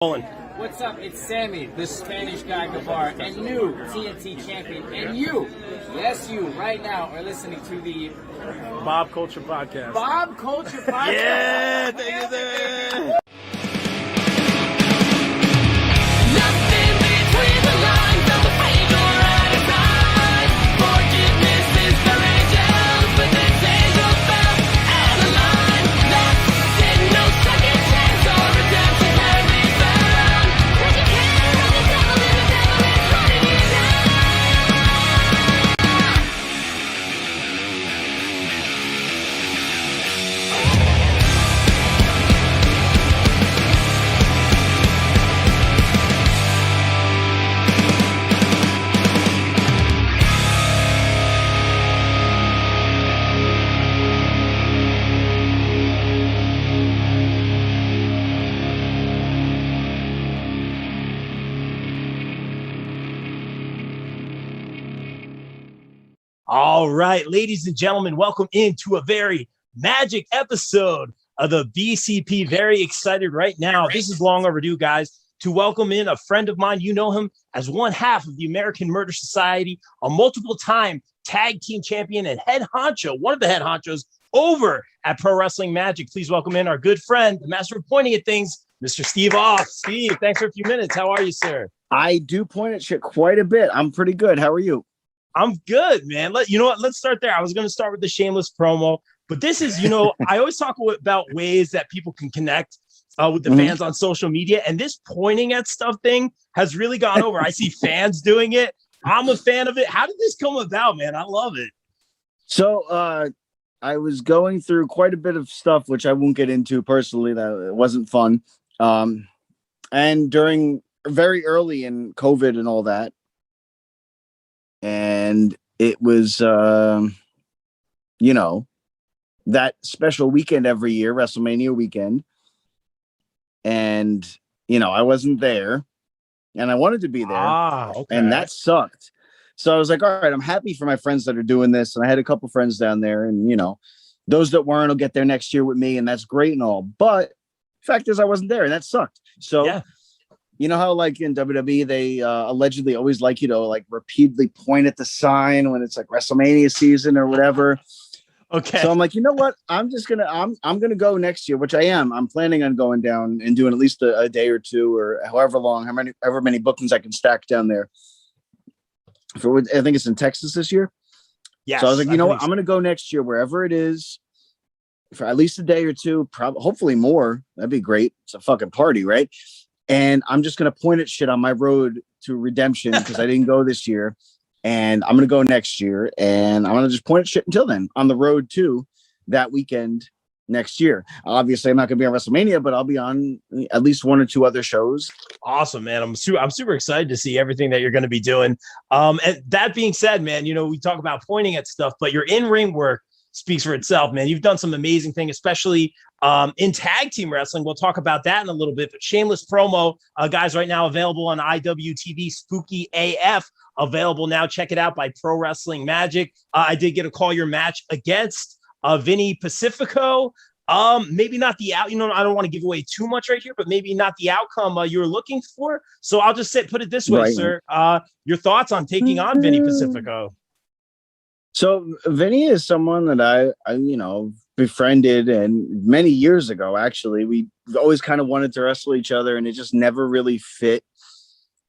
What's up? It's Sammy, the Spanish guy Guevara, and new TNT champion. And you, yes, you, right now are listening to the Bob Culture Podcast. Bob Culture Podcast. Yeah, thank you, sir. Nothing between the lines of the page or out of sight. Forgiveness is for angels with its angel felt and a line that's in no second chance or redemption can be found. But you can't run the devil and the devil is running you down. All right, ladies and gentlemen, welcome into a very magic episode of the BCP. Very excited right now. This is long overdue, guys, to welcome in a friend of mine. You know him as one half of the American Murder Society, a multiple-time tag team champion and head honcho, one of the head honchos over at Pro Wrestling Magic. Please welcome in our good friend, the master of pointing at things, Mr. Steve Off. Steve, thanks for a few minutes. How are you, sir? I do point at shit quite a bit. I'm pretty good. How are you? I'm good, man. You know what? Let's start there. I was going to start with the shameless promo, but this is, I always talk about ways that people can connect with the fans on social media, and this pointing at stuff thing has really gone over. I see fans doing it. I'm a fan of it. How did this come about, man? I love it. So I was going through quite a bit of stuff, which I won't get into personally. That it wasn't fun. And during very early in COVID and all that, and it was, that special weekend every year, WrestleMania weekend. And, I wasn't there and I wanted to be there. Okay. And that sucked. So I was like, all right, I'm happy for my friends that are doing this. And I had a couple friends down there and, those that weren't will get there next year with me. And that's great and all. But the fact is I wasn't there and that sucked. So yeah. You know how like in WWE, they allegedly always like you to like repeatedly point at the sign when it's like WrestleMania season or whatever. Okay. So I'm like, you know what? I'm going to go next year, which I am. I'm planning on going down and doing at least a day or two or however many bookings I can stack down there. I think it's in Texas this year. Yes, so I was like, you know what? So. I'm going to go next year, wherever it is, for at least a day or two, hopefully more. That'd be great. It's a fucking party, right? And I'm just going to point at shit on my road to redemption because I didn't go this year. And I'm going to go next year. And I'm going to just point at shit until then on the road to that weekend next year. Obviously, I'm not going to be on WrestleMania, but I'll be on at least one or two other shows. Awesome, man. I'm super excited to see everything that you're going to be doing. And that being said, man, we talk about pointing at stuff, but your in-ring work speaks for itself, man. You've done some amazing things, especially in tag team wrestling. We'll talk about that in a little bit. But shameless promo, guys, right now available on IWTV. Spooky AF available now. Check it out by Pro Wrestling Magic. I did get a call your match against Vinny Pacifico. Maybe not the out. I don't want to give away too much right here, but maybe not the outcome you were looking for. So I'll just put it this way, right, sir. Your thoughts on taking on Vinny Pacifico? So Vinny is someone that I befriended, and many years ago, actually, we always kind of wanted to wrestle each other and it just never really fit.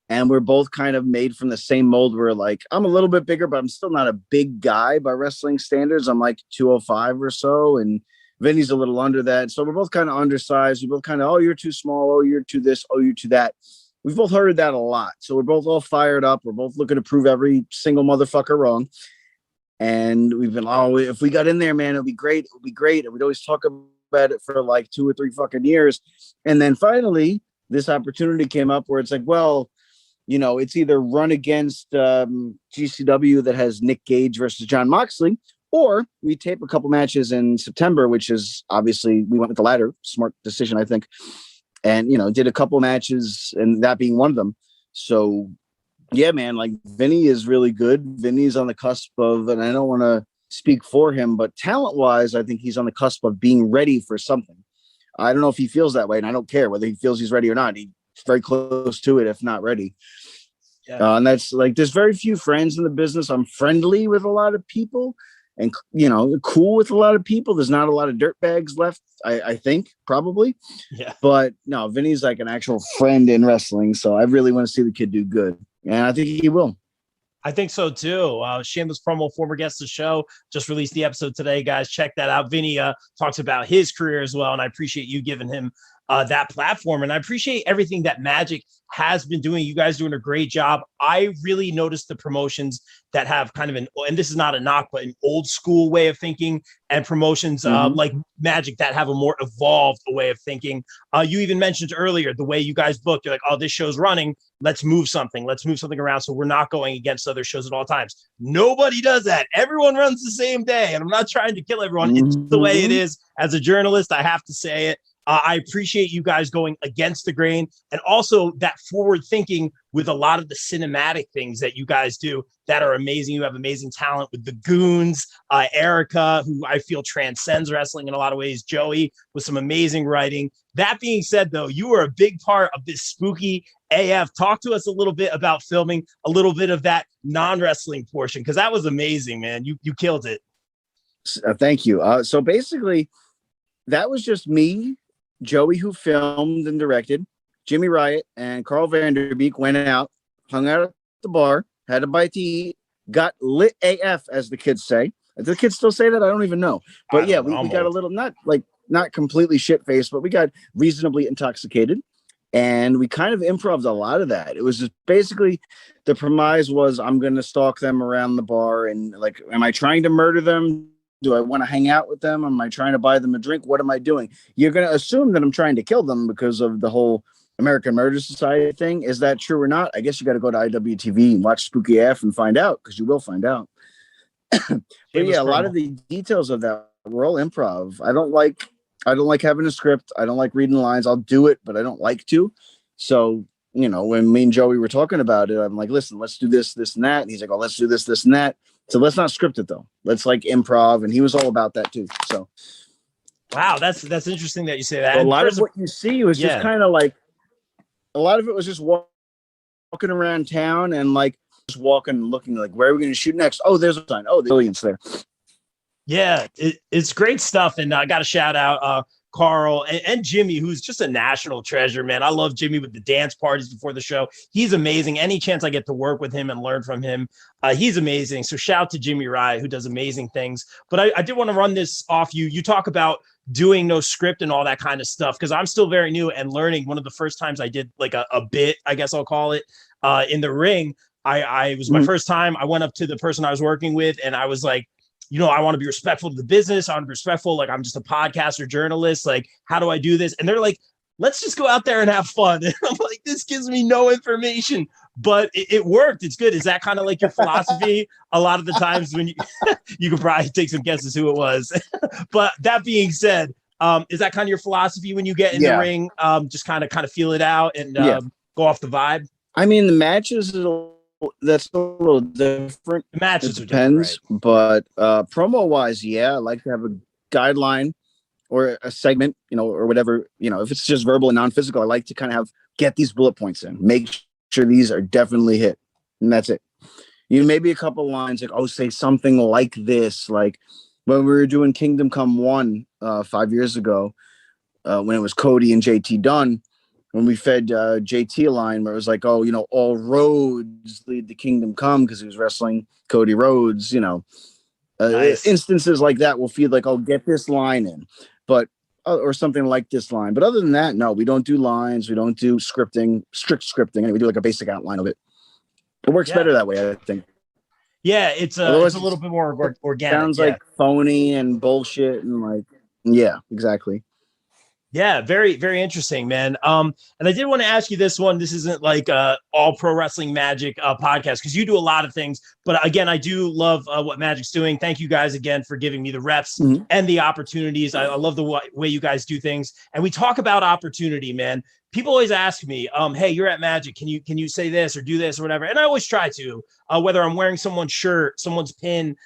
And we're both kind of made from the same mold. We're like, I'm a little bit bigger, but I'm still not a big guy by wrestling standards. I'm like 205 or so. And Vinny's a little under that. So we're both kind of undersized. We both kind of, oh, you're too small. Oh, you're too this. Oh, you're too that. We've both heard that a lot. So we're both all fired up. We're both looking to prove every single motherfucker wrong. And we've been, if we got in there, man, it'll be great. It'll be great. And we'd always talk about it for like 2 or 3 fucking years. And then finally, this opportunity came up where it's like, well, it's either run against GCW that has Nick Gage versus Jon Moxley, or we tape a couple matches in September, which is obviously we went with the latter. Smart decision, I think. And, did a couple matches and that being one of them. So yeah, man, like Vinny is really good. Vinny's on the cusp of, and I don't want to speak for him, but talent wise, I think he's on the cusp of being ready for something. I don't know if he feels that way, and I don't care whether he feels he's ready or not. very close to it, if not ready. Yeah. And that's like, there's very few friends in the business. I'm friendly with a lot of people and, you know, cool with a lot of people. There's not a lot of dirt bags left, I think, probably. Yeah. But no, Vinny's like an actual friend in wrestling. So I really want to see the kid do good. And I think he will. I think so too. Shameless promo, former guest of the show, just released the episode today, guys. Check that out. Vinny talks about his career as well, and I appreciate you giving him that platform. And I appreciate everything that Magic has been doing. You guys doing a great job. I really noticed the promotions that have kind of and this is not a knock, but an old school way of thinking, and promotions like Magic that have a more evolved way of thinking. You even mentioned earlier the way you guys booked. You're like, oh, this show's running. Let's move something around. So we're not going against other shows at all times. Nobody does that. Everyone runs the same day. And I'm not trying to kill everyone. It's the way it is. As a journalist, I have to say it. I appreciate you guys going against the grain, and also that forward thinking with a lot of the cinematic things that you guys do that are amazing. You have amazing talent with the Goons, Erica, who I feel transcends wrestling in a lot of ways, Joey with some amazing writing. That being said, though, you were a big part of this Spooky AF. Talk to us a little bit about filming a little bit of that non-wrestling portion, because that was amazing, man. You killed it. Thank you. So basically, that was just me, Joey, who filmed and directed. Jimmy Riot and Carl Vanderbeek went out, hung out at the bar, had a bite to eat, got lit AF, as the kids say. Do the kids still say that? I don't even know. But yeah, we got a little, not completely shit-faced, but we got reasonably intoxicated. And we kind of improv'd a lot of that. It was just basically, the premise was, I'm going to stalk them around the bar. And like, am I trying to murder them? Do I want to hang out with them? Am I trying to buy them a drink? What am I doing? You're going to assume that I'm trying to kill them because of the whole American Murder Society thing. Is that true or not? I guess you got to go to IWTV and watch Spooky AF and find out, because you will find out. But yeah, a lot of the details of that were all improv. I don't like having a script. I don't like reading lines. I'll do it, but I don't like to. So, you know, when me and Joey were talking about it, I'm like, listen, let's do this, this, and that. And he's like, oh, let's do this, this, and that. So let's not script it though. Let's like improv. And he was all about that too. So. Wow. That's interesting that you say that. A lot of what you see was just kind of like, a lot of it was just walking around town and like just walking and looking like, where are we going to shoot next? Oh, there's a sign. Oh, the aliens there. Yeah, it's great stuff. And I got to shout out Carl and Jimmy, who's just a national treasure, man. I love Jimmy with the dance parties before the show. He's amazing. Any chance I get to work with him and learn from him, he's amazing. So shout out to Jimmy Riot, who does amazing things. But I did want to run this off you. You talk about doing no script and all that kind of stuff, because I'm still very new and learning. One of the first times I did like a bit, I guess I'll call it, in the ring, I was my first time. I went up to the person I was working with and I was like, you know, I want to be respectful to the business. I want to be respectful. Like, I'm just a podcaster, journalist. Like, how do I do this? And they're like, let's just go out there and have fun. And I'm like, this gives me no information, but it worked. It's good. Is that kind of like your philosophy? A lot of the times when you could probably take some guesses who it was. But that being said, is that kind of your philosophy when you get in the ring? Just kind of feel it out and go off the vibe? I mean, the matches that's a little different. The matches depends, right? But promo wise, I like to have a guideline or a segment, you know, or whatever, you know. If it's just verbal and non-physical, I like to kind of get these bullet points in, make sure these are definitely hit, and that's it. You know, maybe a couple lines like, oh, say something like this, like when we were doing Kingdom Come 1 5 years ago, when it was Cody and JT Dunn. When we fed JT a line where it was like, oh, you know, all roads lead to Kingdom Come, because he was wrestling Cody Rhodes, you know. Nice. Instances like that will feel like, oh, get this line in, but or something like this line. But other than that, no, we don't do lines. We don't do strict scripting. And we do like a basic outline of it. It works better that way, I think. Yeah, it's a little bit more organic. Sounds like phony and bullshit and like, yeah, exactly. Yeah, very, very interesting, man. And I did want to ask you this one. This isn't like all pro wrestling Magic podcast, because you do a lot of things. But again, I do love what Magic's doing. Thank you guys again for giving me the reps and the opportunities. I love the way you guys do things. And we talk about opportunity, man. People always ask me, hey, you're at Magic. Can you say this or do this or whatever? And I always try to, whether I'm wearing someone's shirt, someone's pin,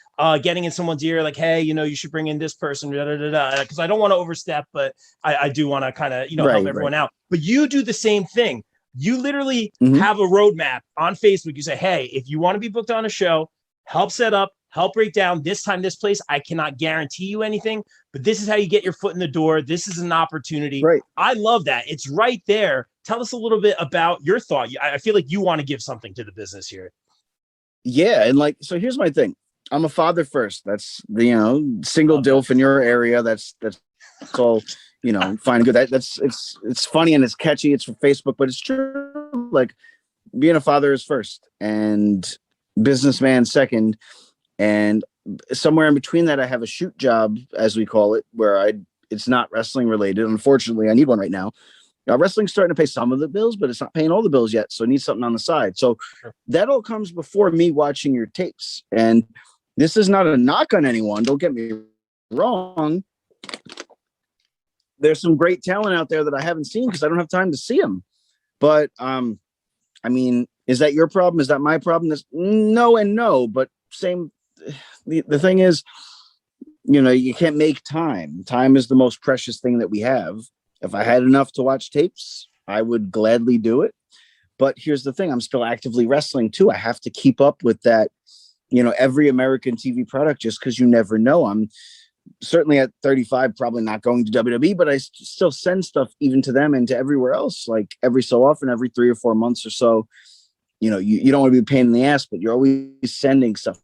getting in someone's ear, like, hey, you know, you should bring in this person, because I don't want to overstep, but I do want to kind of, you know, help everyone out. But you do the same thing. You literally Mhm. have a roadmap on Facebook. You say, hey, if you want to be booked on a show, help set up, help break down this time, this place. I cannot guarantee you anything, but this is how you get your foot in the door. This is an opportunity. Right. I love that. It's right there. Tell us a little bit about your thought. I feel like you want to give something to the business here. Yeah, and like, so here's my thing. I'm a father first. That's the, single Love dilf in your area. That's all, fine and good. It's funny and it's catchy. It's for Facebook, but it's true. Like, being a father is first and businessman second. And somewhere in between that, I have a shoot job, as we call it, where it's not wrestling related. Unfortunately, I need one right now. Wrestling's starting to pay some of the bills, but it's not paying all the bills yet. So I need something on the side. So that all comes before me watching your tapes. And this is not a knock on anyone. Don't get me wrong. There's some great talent out there that I haven't seen because I don't have time to see them. But I mean, is that your problem? Is that my problem? No and no, but same. The thing is, you can't make time. Time is the most precious thing that we have. If I had enough to watch tapes, I would gladly do it. But here's the thing. I'm still actively wrestling too. I have to keep up with that, every American TV product, just because you never know. I'm certainly at 35, probably not going to WWE, but I still send stuff even to them and to everywhere else, like every so often, every 3 or 4 months or so. You don't want to be a pain in the ass, but you're always sending stuff.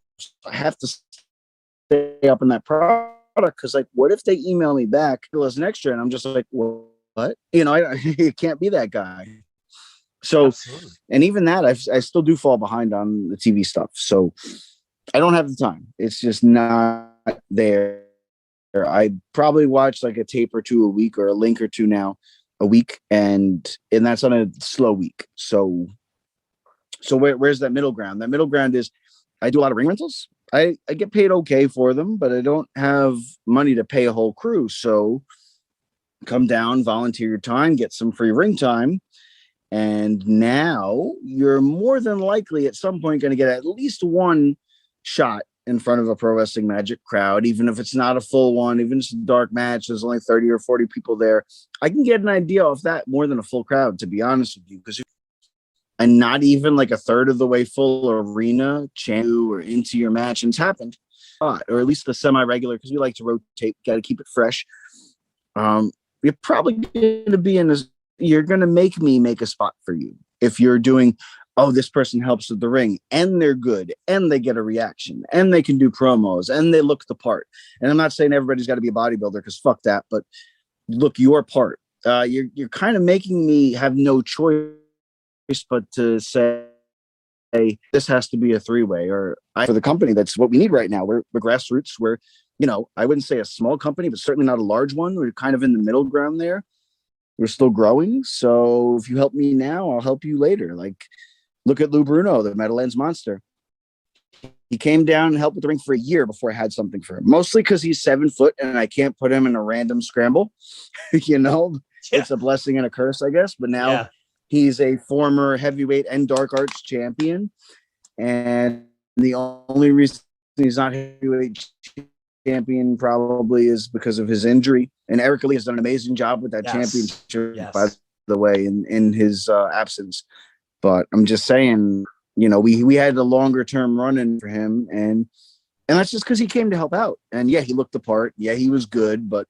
I have to stay up in that product because, like, what if they email me back as an extra and I'm just like, well, what? I can't be that guy. So, Absolutely. and even that, I still do fall behind on the TV stuff. So I don't have the time. It's just not there. I probably watch like a tape or two a week or a link or two now a week. And that's on a slow week. So where's that middle ground? That middle ground is I do a lot of ring rentals. I get paid okay for them, but I don't have money to pay a whole crew. So come down, volunteer your time, get some free ring time. And now you're more than likely at some point going to get at least one shot in front of a Pro Wrestling Magic crowd, even if it's not a full one, even if it's a dark match, there's only 30 or 40 people there. I can get an idea of that more than a full crowd, to be honest with you, because and not even like a third of the way full arena chant or into your match, and it's happened, or at least the semi-regular, because we like to rotate, got to keep it fresh. You're probably going to be in this. You're going to make me make a spot for you if you're doing, oh, this person helps with the ring and they're good and they get a reaction and they can do promos and they look the part. And I'm not saying everybody's got to be a bodybuilder, because fuck that, but look your part. You're kind of making me have no choice but to say, hey, this has to be a three-way, or for the company. That's what we need right now. We're grassroots. We're, I wouldn't say a small company, but certainly not a large one. We're kind of in the middle ground there. We're still growing. So if you help me now, I'll help you later. Like, look at Lou Bruno, the Meadowlands Monster. He came down and helped with the ring for a year before I had something for him. Mostly because he's 7 foot and I can't put him in a random scramble. It's a blessing and a curse, I guess. But now he's a former heavyweight and dark arts champion. And the only reason he's not heavyweight champion probably is because of his injury. And Eric Ali has done an amazing job with that championship, by the way, in his absence. But I'm just saying, we had a longer term run in for him, and that's just because he came to help out. And yeah, he looked the part. Yeah, he was good, but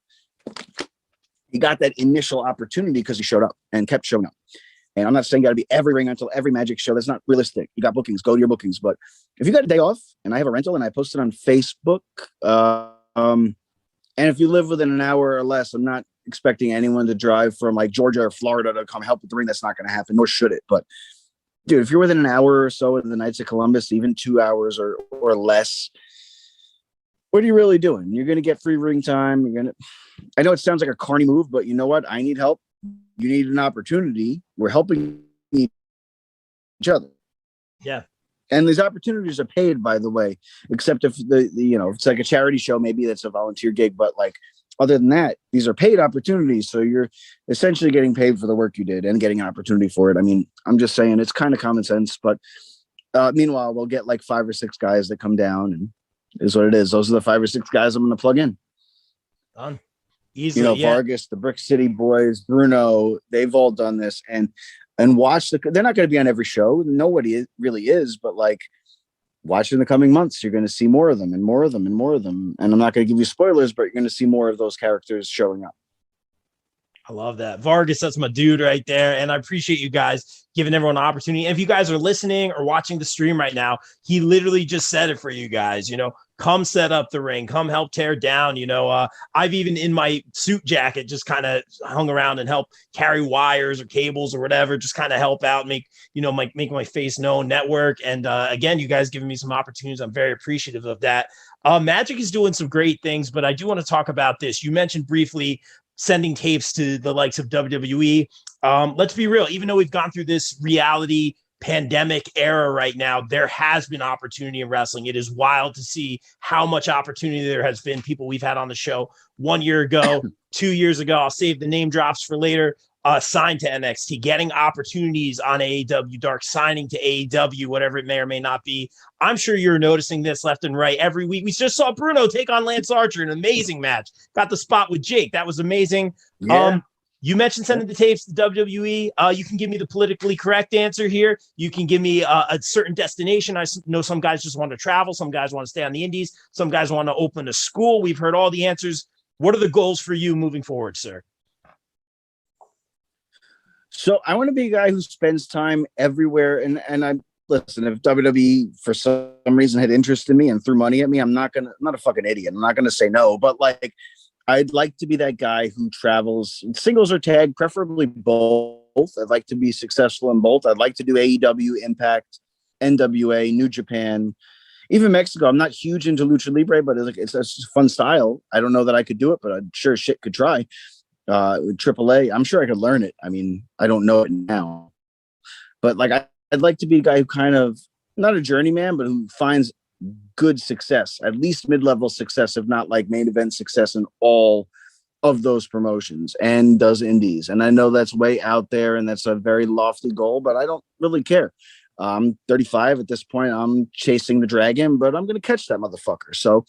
he got that initial opportunity because he showed up and kept showing up. And I'm not saying got to be every ring until every Magic show. That's not realistic. You got bookings, go to your bookings. But if you got a day off and I have a rental and I post it on Facebook, and if you live within an hour or less, I'm not expecting anyone to drive from like Georgia or Florida to come help with the ring. That's not going to happen, nor should it. But dude, if you're within an hour or so of the Knights of Columbus, even 2 hours or less, what are you really doing? You're going to get free ring time. I know it sounds like a carny move, but you know what? I need help. You need an opportunity. We're helping each other. Yeah. And these opportunities are paid, by the way, except if it's like a charity show, maybe that's a volunteer gig. But like, other than that, these are paid opportunities. So you're essentially getting paid for the work you did and getting an opportunity for it. I mean, I'm just saying it's kind of common sense, but meanwhile, we'll get like 5 or 6 guys that come down, and is what it is. Those are the 5 or 6 guys I'm going to plug in. Done. Easily, Vargas, the Brick City Boys, Bruno, they've all done this. And and watch they're not going to be on every show. Nobody really is, but like watch in the coming months, you're going to see more of them and more of them and more of them. And I'm not going to give you spoilers, but you're going to see more of those characters showing up. I love that. Vargas, that's my dude right there. And I appreciate you guys giving everyone an opportunity. And if you guys are listening or watching the stream right now, he literally just said it for you guys. Come set up the ring, come help tear down. I've even in my suit jacket just kind of hung around and help carry wires or cables or whatever, just kind of help out, make my face known, network. And again, you guys giving me some opportunities. I'm very appreciative of that. Magic is doing some great things, but I do want to talk about this. You mentioned briefly sending tapes to the likes of WWE. Let's be real. Even though we've gone through this reality pandemic era right now, there has been opportunity in wrestling. It is wild to see how much opportunity there has been. People we've had on the show 1 year ago, 2 years ago, I'll save the name drops for later, signed to NXT, getting opportunities on AEW Dark, signing to AEW, whatever it may or may not be. I'm sure you're noticing this left and right every week. We just saw Bruno take on Lance Archer, an amazing match. Got the spot with Jake. That was amazing. Yeah. You mentioned sending the tapes to WWE. You can give me the politically correct answer here. You can give me a certain destination. I know some guys just want to travel. Some guys want to stay on the indies. Some guys want to open a school. We've heard all the answers. What are the goals for you moving forward, sir? So I want to be a guy who spends time everywhere. And I listen, if WWE for some reason had interest in me and threw money at me, I'm not a fucking idiot. I'm not going to say no, but like, I'd like to be that guy who travels singles or tag, preferably both. I'd like to be successful in both. I'd like to do AEW, Impact, NWA, New Japan, even Mexico. I'm not huge into Lucha Libre, but it's a fun style. I don't know that I could do it, but I'm sure shit could try. AAA, I'm sure I could learn it. I mean, I don't know it now, but like I'd like to be a guy who kind of not a journeyman, but who finds good success, at least mid-level success, if not like main event success in all of those promotions, and does indies. And I know that's way out there and that's a very lofty goal, but I don't really care. I'm 35 at this point. I'm chasing the dragon, but I'm going to catch that motherfucker. So,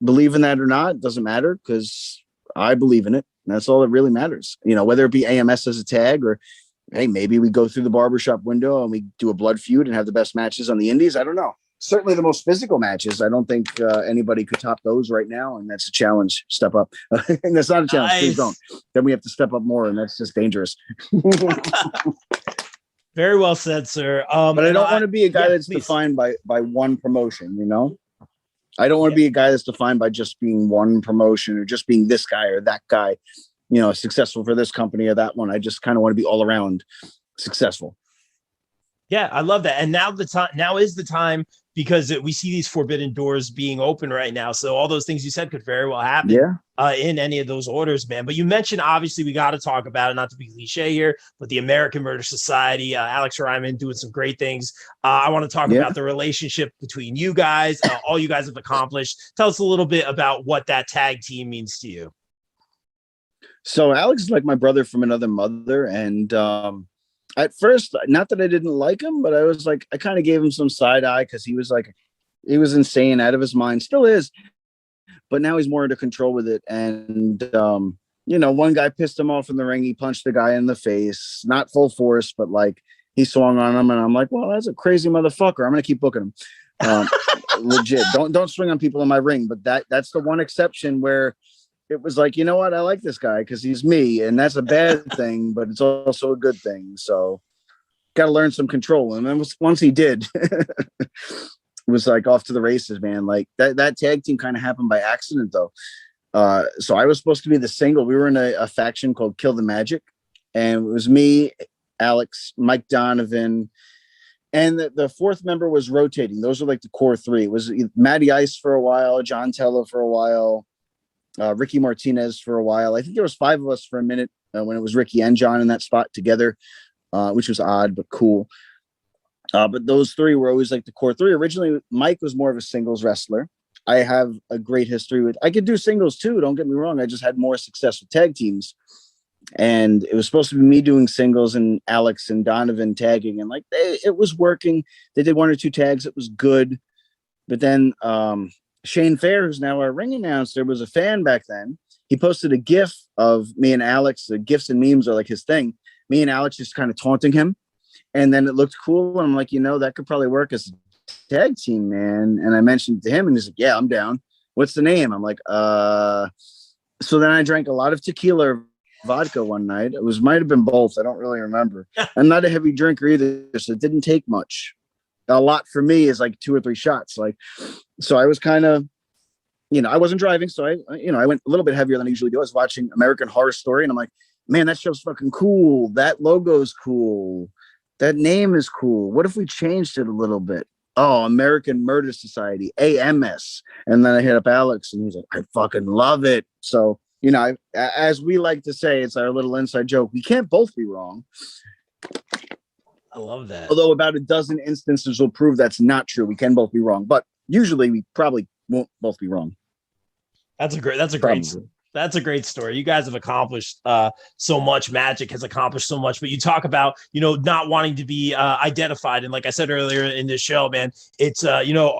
believe in that or not, doesn't matter, because I believe in it. And that's all that really matters. Whether it be AMS as a tag or, hey, maybe we go through the barbershop window and we do a blood feud and have the best matches on the indies. I don't know. Certainly the most physical matches. I don't think anybody could top those right now. And that's a challenge. Step up. And that's not a challenge. Nice. Please don't. Then we have to step up more. And that's just dangerous. Very well said, sir. But I don't want to be a guy that's please. defined by one promotion, I don't want to be a guy that's defined by just being one promotion or just being this guy or that guy, successful for this company or that one. I just kind of want to be all around successful. Yeah, I love that. And now is the time, because we see these forbidden doors being open right now. So all those things you said could very well happen in any of those orders, man. But you mentioned, obviously, we got to talk about it, not to be cliche here, but the American Murder Society, Alex Ryman doing some great things. I want to talk about the relationship between you guys, all you guys have accomplished. Tell us a little bit about what that tag team means to you. So Alex is like my brother from another mother. And at first, not that I didn't like him, but I was like, I kind of gave him some side eye because he was insane, out of his mind, still is. But now he's more under control with it. And, one guy pissed him off in the ring. He punched the guy in the face, not full force, but like he swung on him. And I'm like, well, that's a crazy motherfucker. I'm going to keep booking him. Legit. Don't swing on people in my ring. But that's the one exception where it was like, you know what? I like this guy because he's me. And that's a bad thing, but it's also a good thing. So got to learn some control. And then once he did, it was like off to the races, man. Like that tag team kind of happened by accident, though. So I was supposed to be the single. We were in a faction called Kill the Magic. And it was me, Alex, Mike Donovan. And the fourth member was rotating. Those are like the core three. It was Matty Ice for a while, John Tello for a while, Ricky Martinez for a while. I think there was 5 of us for a minute when it was Ricky and John in that spot together, which was odd, but cool. But those 3 were always like the core 3. Originally, Mike was more of a singles wrestler. I have a great history with, I could do singles too. Don't get me wrong. I just had more success with tag teams. And it was supposed to be me doing singles and Alex and Donovan tagging. And like, it was working. They did 1 or 2 tags. It was good. But then, Shane Fair, who's now our ring announcer, was a fan back then. He posted a GIF of me and Alex. The GIFs and memes are like his thing. me and Alex just kind of taunting him. And then it looked cool. And I'm like, that could probably work as a tag team, man. And I mentioned it to him and he's like, yeah, I'm down. What's the name? I'm like, so then I drank a lot of tequila or vodka one night. Might have been both. I don't really remember. I'm not a heavy drinker either, so it didn't take much. A lot for me is like 2 or 3 shots. Like, so I was kind of, I wasn't driving. So I went a little bit heavier than I usually do. I was watching American Horror Story and I'm like, man, that show's fucking cool. That logo's cool. That name is cool. What if we changed it a little bit? Oh, American Murder Society, AMS. And then I hit up Alex and he's like, I fucking love it. So, as we like to say, it's our little inside joke. We can't both be wrong. I love that. Although about a dozen instances will prove that's not true. We can both be wrong, but usually we probably won't both be wrong. That's a great story. You guys have accomplished so much. Magic has accomplished so much, but you talk about, not wanting to be identified. And like I said earlier in this show, man, it's,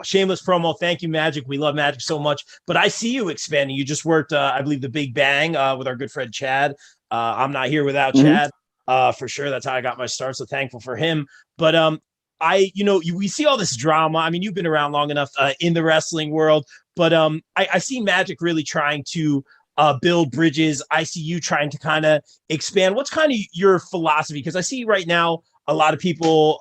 shameless promo. Thank you, Magic. We love Magic so much, but I see you expanding. You just worked, I believe, the Big Bang with our good friend, Chad. I'm not here without Chad for sure. That's how I got my start. So thankful for him. But we see all this drama. I mean, you've been around long enough in the wrestling world, but I see Magic really trying to build bridges. I see you trying to kind of expand. What's kind of your philosophy? Because I see right now a lot of people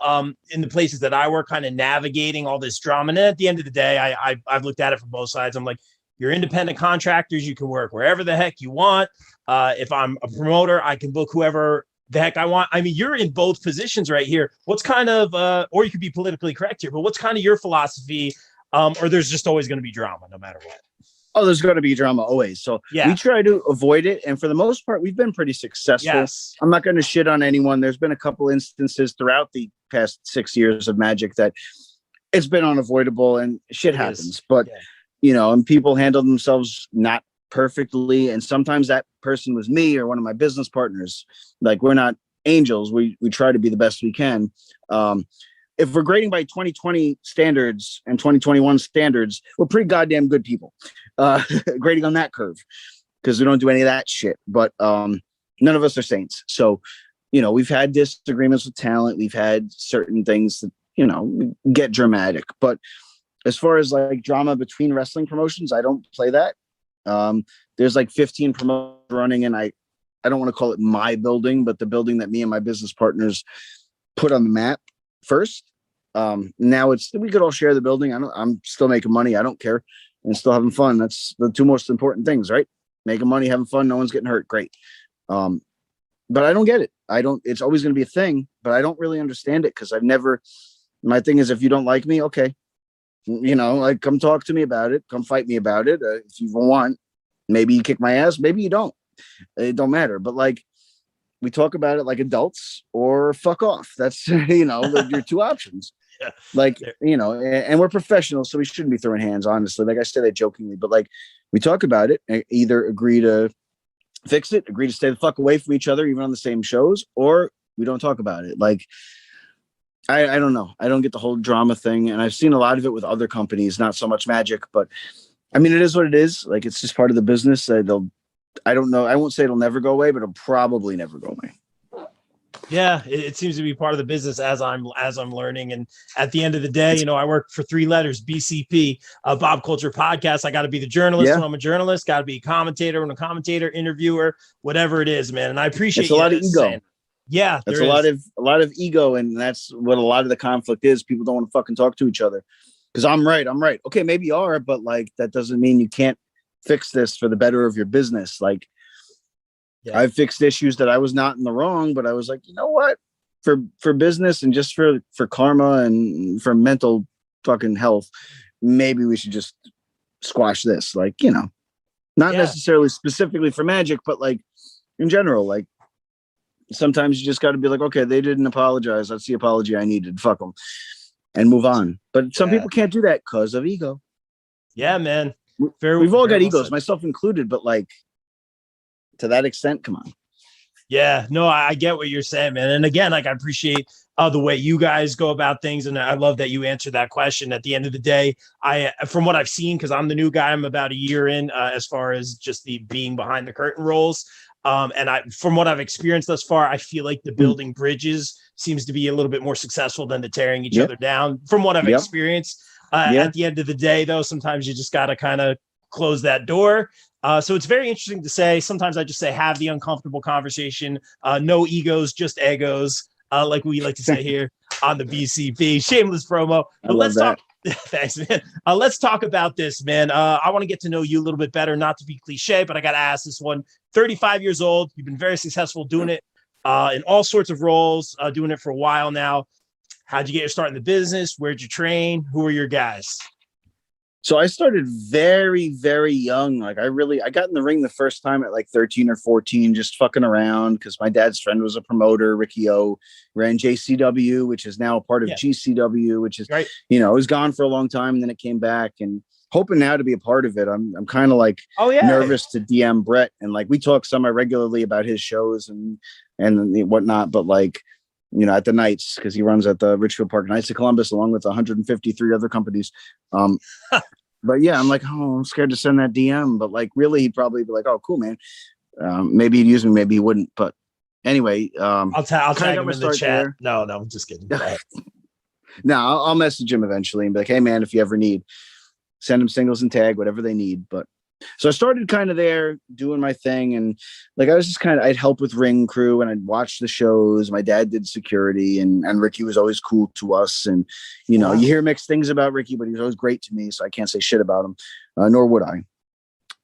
in the places that I work kind of navigating all this drama. And at the end of the day, I've looked at it from both sides. I'm like, you're independent contractors. You can work wherever the heck you want. If I'm a promoter, I can book whoever the heck I want. I mean, you're in both positions right here. What's kind of, or you could be politically correct here, but what's kind of your philosophy? Or there's just always going to be drama no matter what? Oh, there's going to be drama always. So we try to avoid it. And for the most part, we've been pretty successful. Yes. I'm not going to shit on anyone. There's been a couple instances throughout the past 6 years of Magic that it's been unavoidable and shit happens. But, and people handle themselves not perfectly. And sometimes that person was me or one of my business partners. Like, we're not angels. We try to be the best we can. If we're grading by 2020 standards and 2021 standards, we're pretty goddamn good people. Grading on that curve, because we don't do any of that shit. But none of us are saints. So, we've had disagreements with talent. We've had certain things that, get dramatic. But as far as like drama between wrestling promotions, I don't play that. There's like 15 promotions running, and I don't want to call it my building, but the building that me and my business partners put on the map first. Now we could all share the building. I'm still making money. I don't care. And still having fun. That's the 2 most important things, right? Making money, having fun. No one's getting hurt. Great. But I don't get it. It's always going to be a thing, but I don't really understand it. Cause my thing is, if you don't like me, okay. Like, come talk to me about it. Come fight me about it. If you want, maybe you kick my ass. Maybe you don't. It don't matter. But like, we talk about it like adults, or fuck off. That's, your 2 options. Yeah. Like, and we're professionals, so we shouldn't be throwing hands, honestly. Like, I say that jokingly, but like, we talk about it and either agree to fix it, agree to stay the fuck away from each other, even on the same shows, or we don't talk about it. Like, I don't know. I don't get the whole drama thing. And I've seen a lot of it with other companies, not so much Magic, but I mean, it is what it is. Like, it's just part of the business. I don't know. I won't say it'll never go away, but it'll probably never go away. Yeah, it seems to be part of the business as I'm learning. And at the end of the day, I work for 3 letters, BCP, Bob Culture Podcast. I got to be the journalist when I'm a journalist, got to be a commentator when a commentator, interviewer, whatever it is, man. And I appreciate it's a lot of ego. Yeah, that's a lot of ego, and that's what a lot of the conflict is. People don't want to fucking talk to each other because I'm right. Okay, maybe you are, but like, that doesn't mean you can't fix this for the better of your business. Like, I've fixed issues that I was not in the wrong, but I was like, you know what, for business and just for karma and for mental fucking health, maybe we should just squash this. Like, not necessarily specifically for Magic, but like in general, like sometimes you just got to be like, okay, they didn't apologize. That's the apology I needed. Fuck them and move on. But some people can't do that because of ego. Yeah, man. We've all got egos, myself included, but like, to that extent, come on. Yeah, no, I get what you're saying, man. And again, like, I appreciate the way you guys go about things, and I love that you answered that question. At the end of the day, from what I've seen, because I'm the new guy, I'm about a year in as far as just the being behind the curtain roles. And from what I've experienced thus far, I feel like the building bridges seems to be a little bit more successful than the tearing each other down. From what I've experienced, at the end of the day, though, sometimes you just got to kind of close that door. So it's very interesting to say. Sometimes I just say, have the uncomfortable conversation. No egos, just egos, like we like to say here on the BCB. Shameless promo. But let's talk. Thanks, man. Let's talk about this, man. I want to get to know you a little bit better, not to be cliche, but I got to ask this one. 35 years old. You've been very successful doing it in all sorts of roles, doing it for a while now. How'd you get your start in the business? Where'd you train? Who are your guys? So I started very, very young. Like I got in the ring the first time at like 13 or 14, just fucking around because my dad's friend was a promoter. Ricky O ran JCW, which is now a part of GCW, which is, it was gone for a long time. And then it came back, and hoping now to be a part of it. I'm kind of like nervous to DM Brett. And like, we talk semi-regularly about his shows and whatnot, but like, at the nights, because he runs at the Richfield Park Knights of Columbus along with 153 other companies. But yeah, I'm like, I'm scared to send that DM. But like, really, he'd probably be like, oh, cool, man. Maybe he'd use me, maybe he wouldn't. But anyway, I'll tag him in the chat. There. No, I'm just kidding. No, I'll message him eventually and be like, hey, man, if you ever need, send him singles and tag, whatever they need. But so I started kind of there doing my thing. And like, I was just I'd help with ring crew and I'd watch the shows. My dad did security and Ricky was always cool to us. And, you hear mixed things about Ricky, but he was always great to me. So I can't say shit about him, nor would I.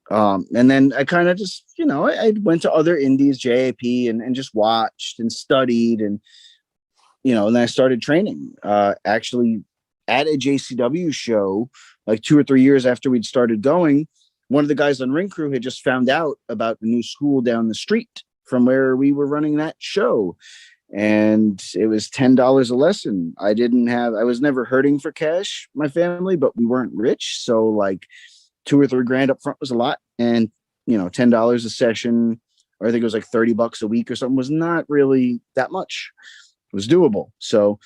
And then I kind of just, I went to other indies, JAP, and just watched and studied. And, and then I started training, actually at a JCW show, like 2 or 3 years after we'd started going. One of the guys on Ring Crew had just found out about the new school down the street from where we were running that show. And it was $10 a lesson. I was never hurting for cash, my family, but we weren't rich. So like $2 or $3 grand up front was a lot. And, $10 a session, or I think it was like $30 a week or something, was not really that much. It was doable. So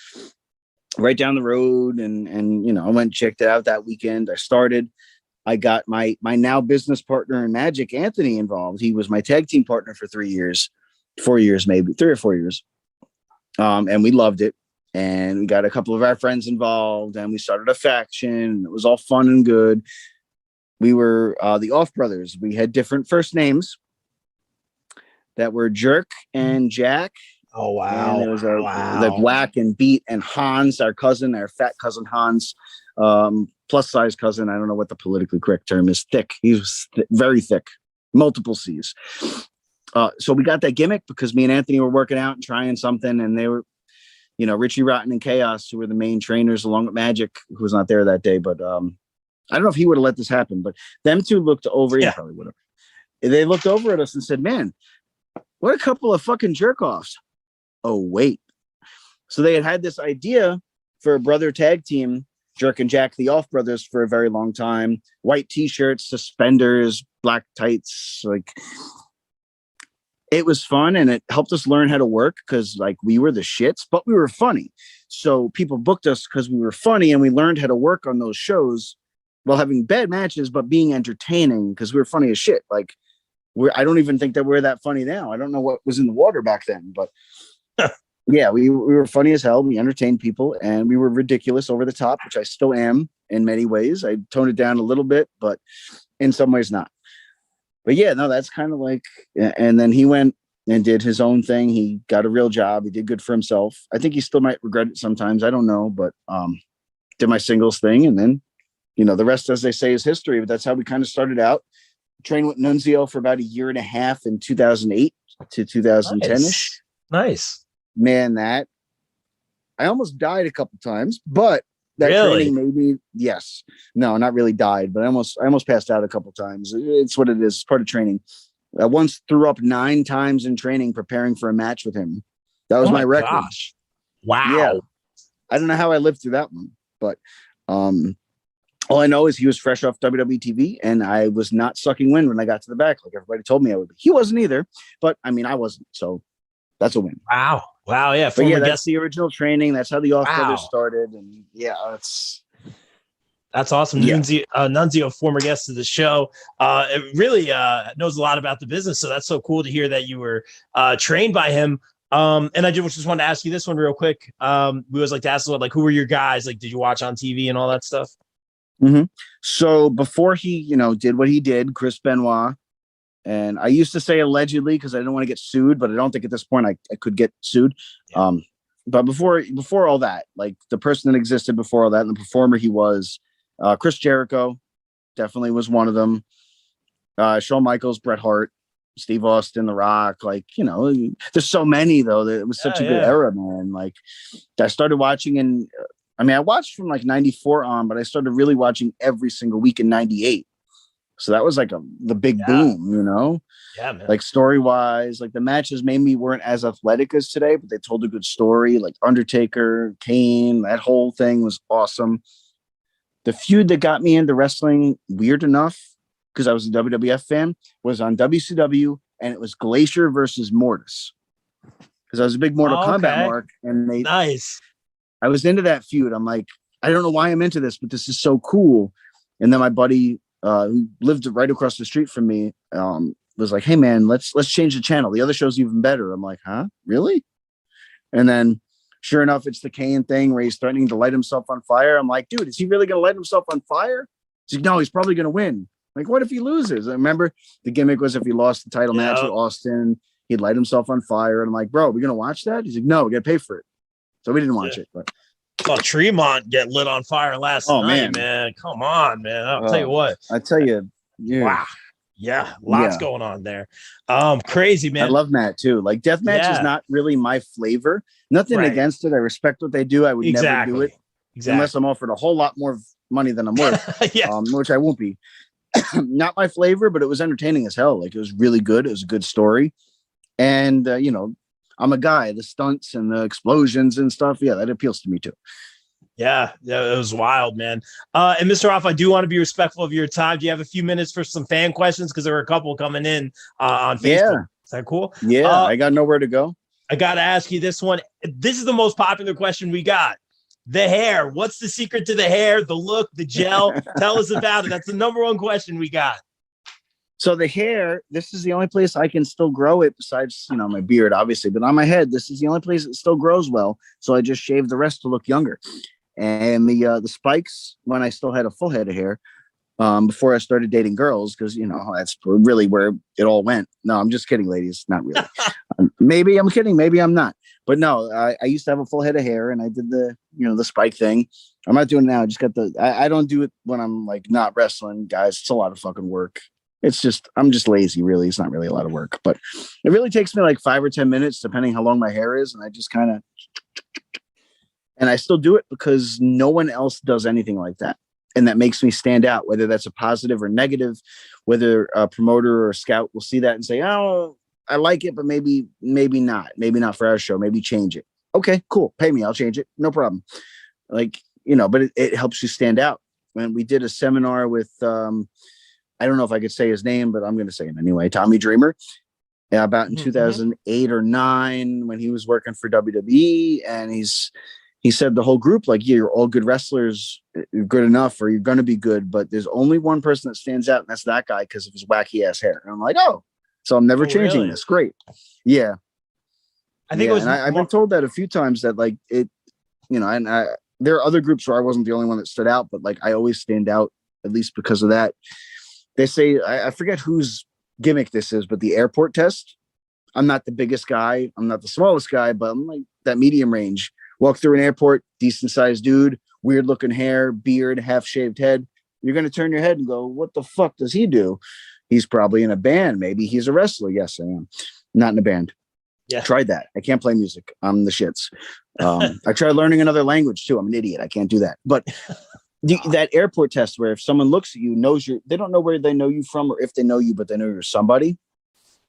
right down the road and I went and checked it out that weekend. I started. I got my now business partner in Magic, Anthony, involved. He was my tag team partner for 3 years, 4 years, maybe 3 or 4 years. And we loved it. And we got a couple of our friends involved and we started a faction. It was all fun and good. We were the Off Brothers. We had different first names that were Jerk and Jack. Oh, wow. And there was like Whack and Beat and Hans, our fat cousin Hans. Plus size cousin. I don't know what the politically correct term is. Thick. He was very thick, multiple C's. So we got that gimmick because me and Anthony were working out and trying something, and they were, Richie Rotten and Chaos, who were the main trainers, along with Magic, who was not there that day. But I don't know if he would have let this happen. But them two looked over. Yeah, probably would have. They looked over at us and said, "Man, what a couple of fucking jerk offs." Oh wait. So they had this idea for a brother tag team. Jerk and Jack, the Off Brothers, for a very long time. White t-shirts, suspenders, black tights. Like, it was fun and it helped us learn how to work because like we were the shits, but we were funny. So people booked us because we were funny and we learned how to work on those shows while having bad matches, but being entertaining because we were funny as shit. Like I don't even think that we're that funny now. I don't know what was in the water back then, but yeah, we were funny as hell. We entertained people and we were ridiculous, over the top, which I still am in many ways. I toned it down a little bit, but in some ways not. But yeah, no, that's kind of like, and then he went and did his own thing. He got a real job. He did good for himself. I think he still might regret it sometimes. I don't know, but did my singles thing. And then, the rest, as they say, is history. But that's how we kind of started out. Trained with Nunzio for about 1.5 years in 2008 to 2010-ish. Nice. Man, that I almost died a couple times, but that training made me, yes, no, not really died, but I almost passed out a couple times. It's what it is. It's part of training. I once threw up 9 times in training preparing for a match with him. That was my record. Gosh. Wow. Yeah. I don't know how I lived through that one, but all I know is he was fresh off WWE TV and I was not sucking wind when I got to the back like everybody told me I would be. He wasn't either, but I mean, I wasn't, so that's a win. Wow. Yeah. But yeah, that's the original training. That's how the Off Brothers started. And yeah, That's awesome. Yeah. Nunzio, former guest of the show, it really knows a lot about the business. So that's so cool to hear that you were trained by him. And I just wanted to ask you this one real quick. We always like to ask, like, who were your guys? Like, did you watch on TV and all that stuff? Mm-hmm. So before he, did what he did, Chris Benoit, and I used to say allegedly because I didn't want to get sued, but I don't think at this point I could get sued. Yeah. But before all that, like the person that existed before all that and the performer he was, Chris Jericho definitely was one of them. Shawn Michaels, Bret Hart, Steve Austin, The Rock, like, there's so many though that it was such a good era, man. Like I started watching I watched from like 94 on, but I started really watching every single week in 98. So that was like the big boom, Yeah, man. like story wise, like the matches maybe weren't as athletic as today, but they told a good story. Like Undertaker, Kane, that whole thing was awesome. The feud that got me into wrestling, weird enough, because I was a WWF fan, was on WCW, and it was Glacier versus Mortis. Because I was a big Mortal Kombat mark, and nice. I was into that feud. I'm like, I don't know why I'm into this, but this is so cool. And then my buddy, who lived right across the street from me, was like, "Hey man, let's change the channel. The other show's even better." I'm like, "Huh? Really?" And then, sure enough, it's the Kane thing where he's threatening to light himself on fire. I'm like, dude, is he really going to light himself on fire? He's like, no, he's probably going to win. Like, what if he loses? I remember the gimmick was if he lost the title match with Austin, he'd light himself on fire. And I'm like, bro, we going to watch that? He's like, no, we got to pay for it. So we didn't watch it. But saw Tremont get lit on fire last night, man. Come on, man. I'll tell you what. I tell you. Wow. Yeah, lots going on there. Crazy, man. I love Matt too. Like deathmatch is not really my flavor. Nothing against it. I respect what they do. I would never do it unless I'm offered a whole lot more money than I'm worth. Which I won't be. Not my flavor, but it was entertaining as hell. Like it was really good. It was a good story. And I'm a guy, the stunts and the explosions and stuff. Yeah, that appeals to me too. Yeah, it was wild, man. And Mr. Off, I do want to be respectful of your time. Do you have a few minutes for some fan questions? Because there were a couple coming in on Facebook. Yeah. Is that cool? Yeah, I got nowhere to go. I got to ask you this one. This is the most popular question we got. The hair. What's the secret to the hair, the look, the gel? Tell us about it. That's the number one question we got. So the hair, this is the only place I can still grow it besides, my beard, obviously. But on my head, this is the only place it still grows well. So I just shaved the rest to look younger. And the spikes when I still had a full head of hair before I started dating girls, because that's really where it all went. No, I'm just kidding, ladies. Not really. Maybe I'm kidding. Maybe I'm not. But no, I used to have a full head of hair, and I did the spike thing. I'm not doing it now. I just got I don't do it when I'm like not wrestling, guys. It's a lot of fucking work. It's just I'm just lazy. Really, it's not really a lot of work, but it really takes me like 5 or 10 minutes, depending how long my hair is, and I just kind of. And I still do it because no one else does anything like that. And that makes me stand out, whether that's a positive or negative, whether a promoter or a scout will see that and say, oh, I like it, but maybe not. Maybe not for our show. Maybe change it. Okay, cool. Pay me. I'll change it. No problem. Like, but it helps you stand out. When we did a seminar with, I don't know if I could say his name, but I'm going to say it anyway, Tommy Dreamer. About in 2008 or 9 when he was working for WWE. And he said the whole group, like, yeah, you're all good wrestlers, you're good enough, or you're going to be good, but there's only one person that stands out, and that's that guy because of his wacky ass hair. And I'm like, oh, so I'm never changing this. Great. Yeah. I think it was. And I've been told that a few times that like it, and there are other groups where I wasn't the only one that stood out, but like I always stand out at least because of that. They say, I forget whose gimmick this is, but the airport test. I'm not the biggest guy. I'm not the smallest guy, but I'm like that medium range. Walk through an airport, decent sized dude, weird looking hair, beard, half shaved head. You're going to turn your head and go, what the fuck does he do? He's probably in a band. Maybe he's a wrestler. Yes, I am. Not in a band. Yeah. Tried that. I can't play music. I'm the shits. I tried learning another language too. I'm an idiot. I can't do that. But that airport test where if someone looks at you, they don't know where they know you from or if they know you, but they know you're somebody,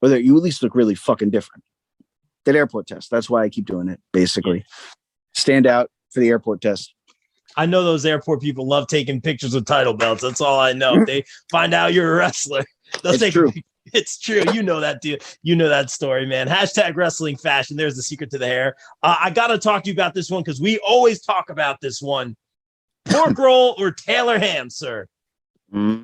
or that you at least look really fucking different. That airport test. That's why I keep doing it, basically. Stand out for the airport test. I know those airport people love taking pictures with title belts. That's all I know. They find out you're a wrestler. It's true. It's true. You know that, dude. You know that story, man. Hashtag wrestling fashion. There's the secret to the hair. I got to talk to you about this one because we always talk about this one. pork roll or Taylor ham, sir? Mm-hmm.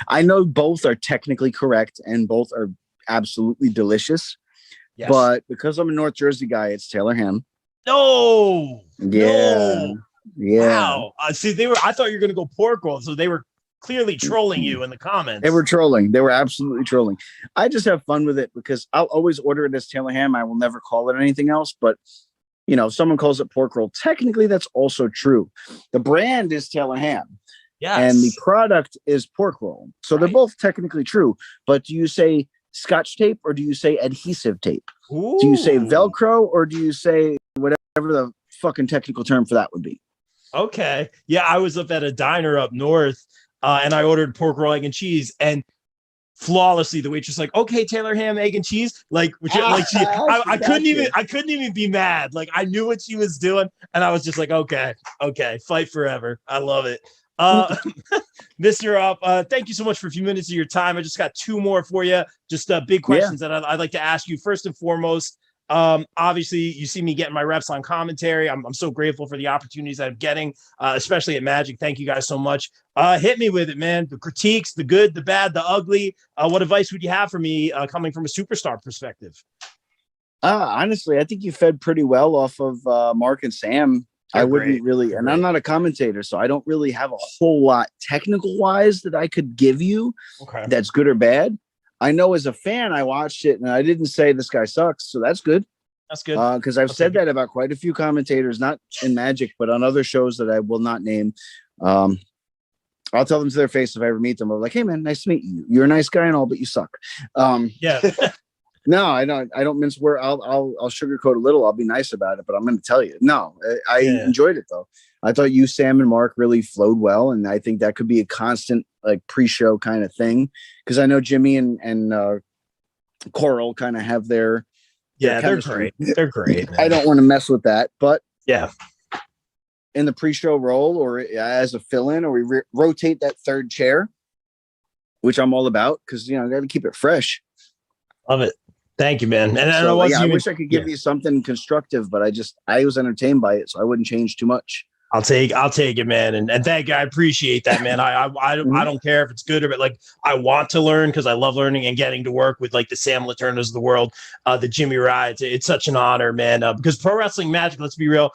I know both are technically correct and both are absolutely delicious. Yes. But because I'm a North Jersey guy, it's Taylor ham. No. Yeah. No. Yeah. Wow. See, I thought you were going to go pork roll. So they were clearly trolling you in the comments. They were trolling. They were absolutely trolling. I just have fun with it because I'll always order it as Taylor ham. I will never call it anything else. But, if someone calls it pork roll, technically that's also true. The brand is Taylor ham. Yes. And the product is pork roll. So they're both technically true. But do you say Scotch tape or do you say adhesive tape? Ooh. Do you say Velcro or do you say whatever the fucking technical term for that would be? Okay. Yeah, I was up at a diner up north and I ordered pork roll, egg, and cheese. And flawlessly, the waitress like, okay, Taylor ham, egg, and cheese. I couldn't even be mad. Like I knew what she was doing. And I was just like, okay, fight forever. I love it. Mr. Up, thank you so much for a few minutes of your time. I just got two more for you. Just big questions that I'd like to ask you. First and foremost, obviously you see me getting my reps on commentary. I'm so grateful for the opportunities that I'm getting, especially at Magic. Thank you guys so much. Hit me with it, man. The critiques, the good, the bad, the ugly. What advice would you have for me coming from a superstar perspective? Honestly, I think you fed pretty well off of Mark and Sam. I wouldn't really, and I'm not a commentator, so I don't really have a whole lot technical wise that I could give you that's good or bad. I know as a fan, I watched it and I didn't say this guy sucks. So that's good. That's good. Because I've said that about quite a few commentators, not in Magic, but on other shows that I will not name. I'll tell them to their face if I ever meet them. I'm like, hey man, nice to meet you. You're a nice guy and all, but you suck. Yeah. No, I don't mince word. I'll sugarcoat a little. I'll be nice about it, but I'm going to tell you. No, I enjoyed it though. I thought you, Sam, and Mark really flowed well, and I think that could be a constant like pre-show kind of thing. Because I know Jimmy and Coral kind of have their they're great. They're great. I don't want to mess with that, but yeah, in the pre-show role or as a fill-in, or we rotate that third chair, which I'm all about because I got to keep it fresh. Love it. Thank you, man. And I wish I could give you something constructive, but I was entertained by it, so I wouldn't change too much. I'll take it, man. And thank you. I appreciate that, man. I don't care if it's good or bad. Like I want to learn because I love learning and getting to work with like the Sam Laternas of the world, the Jimmy Rides. It's such an honor, man. Because Pro Wrestling Magic, let's be real.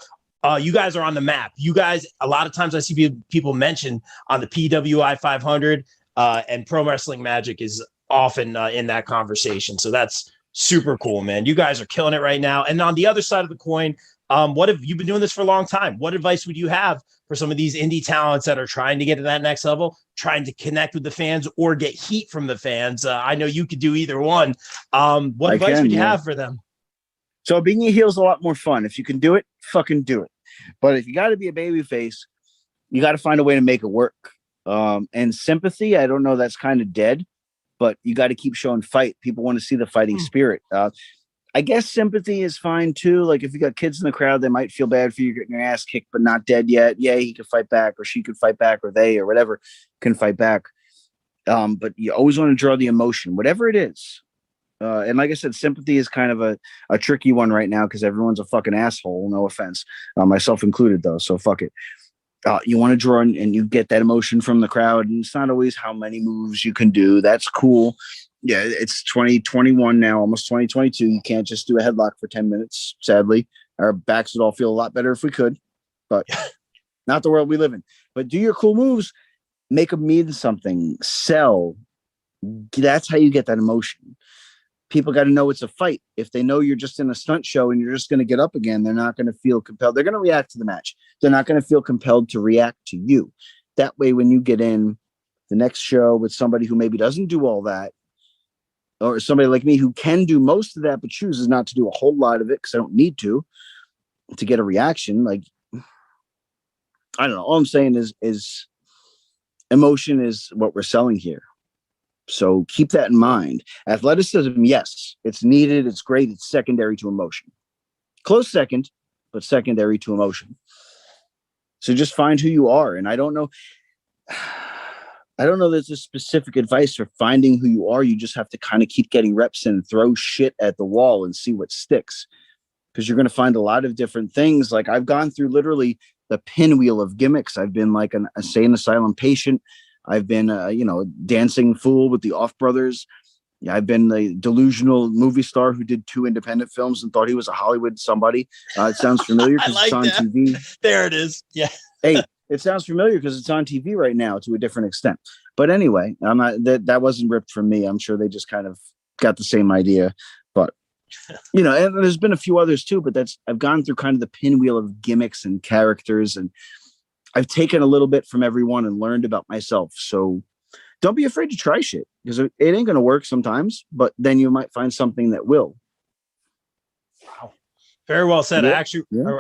You guys are on the map. You guys, a lot of times I see people mention on the PWI 500 and Pro Wrestling Magic is often in that conversation. So that's super cool, man. You guys are killing it right now. And on the other side of the coin, what have you been doing this for a long time? What advice would you have for some of these indie talents that are trying to get to that next level, trying to connect with the fans or get heat from the fans? I know you could do either one. What advice would you have for them? So being a heel is a lot more fun. If you can do it, fucking do it. But if you got to be a baby face, you got to find a way to make it work. And sympathy, I don't know, that's kind of dead. But you got to keep showing fight. People want to see the fighting spirit. I guess sympathy is fine too. Like if you got kids in the crowd, they might feel bad for you getting your ass kicked, but not dead yet. Yeah, he could fight back, or she could fight back, or they, or whatever, can fight back. But you always want to draw the emotion, whatever it is. And like I said, sympathy is kind of a tricky one right now because everyone's a fucking asshole. No offense, myself included, though. So fuck it. You want to draw and you get that emotion from the crowd, and it's not always how many moves you can do. That's cool. Yeah, it's 2021 now, almost 2022. You can't just do a headlock for 10 minutes. Sadly, our backs would all feel a lot better if we could, but not the world we live in. But do your cool moves, make them mean something, sell. That's how you get that emotion. People got to know it's a fight. If they know you're just in a stunt show and you're just going to get up again, they're not going to feel compelled. They're going to react to the match. They're not going to feel compelled to react to you. That way, when you get in the next show with somebody who maybe doesn't do all that, or somebody like me who can do most of that, but chooses not to do a whole lot of it because I don't need to get a reaction. Like, I don't know. All I'm saying is emotion is what we're selling here. So keep that in mind. Athleticism, yes, it's needed. It's great. It's secondary to emotion. Close second, but secondary to emotion. So just find who you are. And I don't know there's a specific advice for finding who you are. You just have to kind of keep getting reps in and throw shit at the wall and see what sticks. Because you're going to find a lot of different things. Like I've gone through literally the pinwheel of gimmicks. I've been like an insane asylum patient. I've been, dancing fool with the Off Brothers. Yeah, I've been the delusional movie star who did 2 independent films and thought he was a Hollywood somebody. It sounds familiar because like it's on that. TV. There it is. Yeah. Hey, it sounds familiar because it's on TV right now to a different extent. But anyway, I'm not that wasn't ripped from me. I'm sure they just kind of got the same idea. But and there's been a few others too. But I've gone through kind of the pinwheel of gimmicks and characters, and I've taken a little bit from everyone and learned about myself. So don't be afraid to try shit because it ain't going to work sometimes, but then you might find something that will. Wow. Very well said. Yeah. I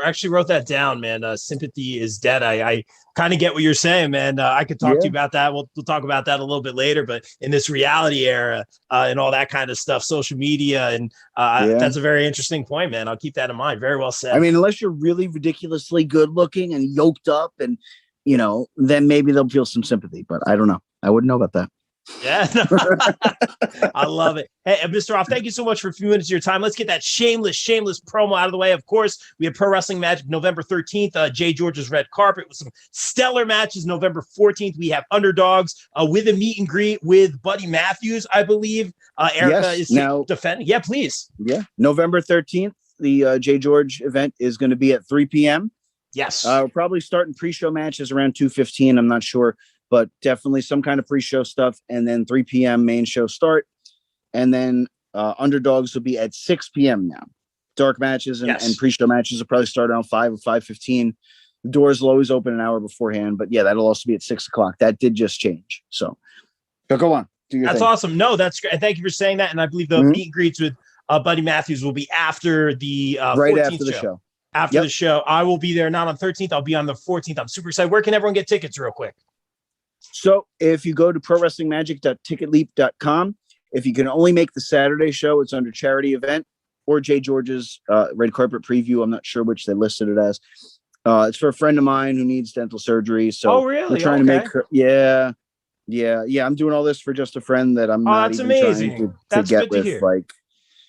actually wrote that down, man. Sympathy is dead. I kind of get what you're saying, man. I could talk to you about that. We'll talk about that a little bit later, but in this reality era and all that kind of stuff, social media, and that's a very interesting point, man. I'll keep that in mind. Very well said. I mean, unless you're really ridiculously good looking and yoked up and, then maybe they'll feel some sympathy, but I don't know. I wouldn't know about that. Yeah, no. I love it. Hey, Mr. Off, thank you so much for a few minutes of your time. Let's get that shameless promo out of the way. Of course, we have Pro Wrestling Magic November 13th, Jay George's red carpet with some stellar matches. November 14th, we have Underdogs with a meet and greet with Buddy Matthews, I believe. Erica is now defending. Yeah, please. Yeah, November 13th, the Jay George event is going to be at 3 p.m. Yes. We're probably starting pre-show matches around 2:15. I'm not sure, but definitely some kind of pre-show stuff. And then 3 p.m. main show start. And then Underdogs will be at 6 p.m. now. Dark matches and pre-show matches will probably start around 5 or 5:15. The doors will always open an hour beforehand. But yeah, that'll also be at 6 o'clock. That did just change. So go on. Do your That's thing. awesome. No, that's great. Thank you for saying that. And I believe the meet and greets with Buddy Matthews will be after the right 14th after the show. After the show. I will be there, not on 13th. I'll be on the 14th. I'm super excited. Where can everyone get tickets real quick? So if you go to prowrestlingmagic.ticketleap.com, if you can only make the Saturday show, it's under charity event or Jay George's red carpet preview. I'm not sure which they listed it as. It's for a friend of mine who needs dental surgery. So really? we're trying to make her. Yeah. I'm doing all this for just a friend that I'm not even trying to get with. Hear. Like,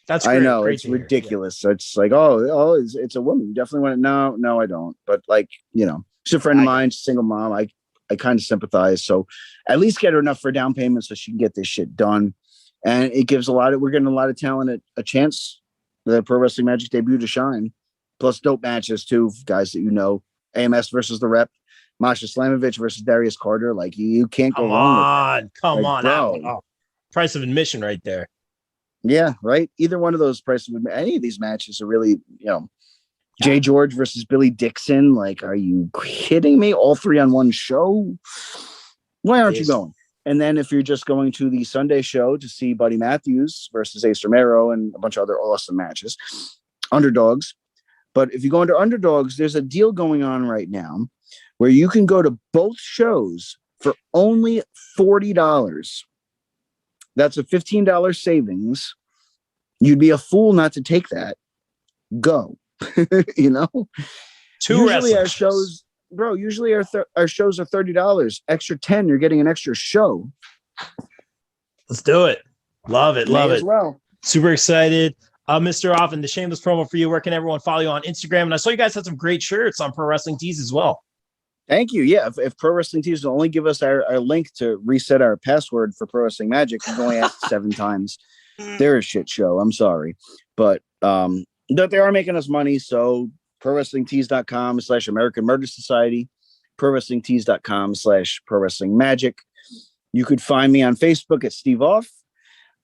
that's great. I know great it's ridiculous. So it's like, it's a woman. You definitely want it. No, I don't. But like, she's a friend of mine, she's a single mom. I kind of sympathize. So at least get her enough for down payment so she can get this shit done. And it gives we're getting a lot of talent a chance, the Pro Wrestling Magic debut to shine. Plus dope matches too, guys that AMS versus the Rep, Masha Slamovich versus Darius Carter. Like you can't go wrong. Come on. Price of admission right there. Yeah, right. Either one of those prices, any of these matches are really, Jay George versus Billy Dixon. Like, are you kidding me? All 3 on one show? Why aren't you going? And then if you're just going to the Sunday show to see Buddy Matthews versus Ace Romero and a bunch of other awesome matches, Underdogs. But if you go into Underdogs, there's a deal going on right now where you can go to both shows for only $40. That's a $15 savings. You'd be a fool not to take that. Go. Usually our shows, bro. Usually our shows are $30. Extra 10, you're getting an extra show. Let's do it. Love it. Love it. Well, super excited. Mr. Off, and the shameless promo for you. Where can everyone follow you on Instagram? And I saw you guys had some great shirts on Pro Wrestling Tees as well. Thank you. Yeah, if Pro Wrestling Tees will only give us our link to reset our password for Pro Wrestling Magic, we've only asked 7 times. They're a shit show. I'm sorry, but that they are making us money. So prowrestlingtees.com/American Murder Society, prowrestlingtees.com/Pro Wrestling Magic. You could find me on Facebook at Steve Off.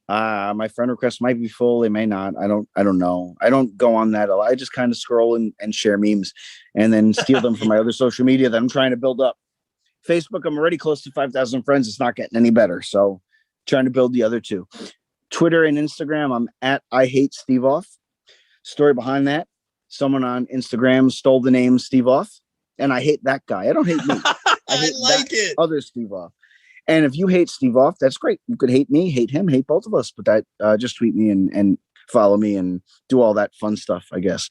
My friend requests might be full. They may not. I don't know. I don't go on that a lot. I just kind of scroll and share memes and then steal them from my other social media that I'm trying to build up. Facebook, I'm already close to 5,000 friends. It's not getting any better. So trying to build the other 2. Twitter and Instagram, I'm at I Hate Steve Off. Story behind that, someone on Instagram stole the name Steve Off, and I hate that guy. I don't hate me. I hate that other Steve Off. And if you hate Steve Off, that's great. You could hate me, hate him, hate both of us. But that just tweet me and follow me and do all that fun stuff, I guess.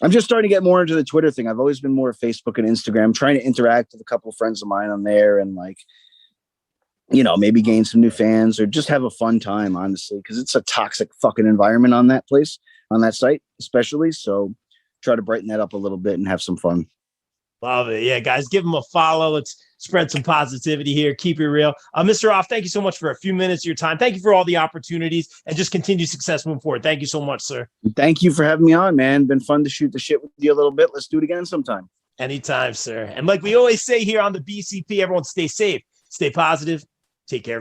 I'm just starting to get more into the Twitter thing. I've always been more Facebook and Instagram, trying to interact with a couple of friends of mine on there and maybe gain some new fans or just have a fun time, honestly, because it's a toxic fucking environment on that place, on that site, especially. So try to brighten that up a little bit and have some fun. Love it. Yeah, guys, give him a follow. Let's spread some positivity here. Keep it real. Mr. Off, thank you so much for a few minutes of your time. Thank you for all the opportunities and just continued success moving forward. Thank you so much, sir. Thank you for having me on, man. Been fun to shoot the shit with you a little bit. Let's do it again sometime. Anytime, sir. And like we always say here on the BCP, everyone stay safe, stay positive, take care of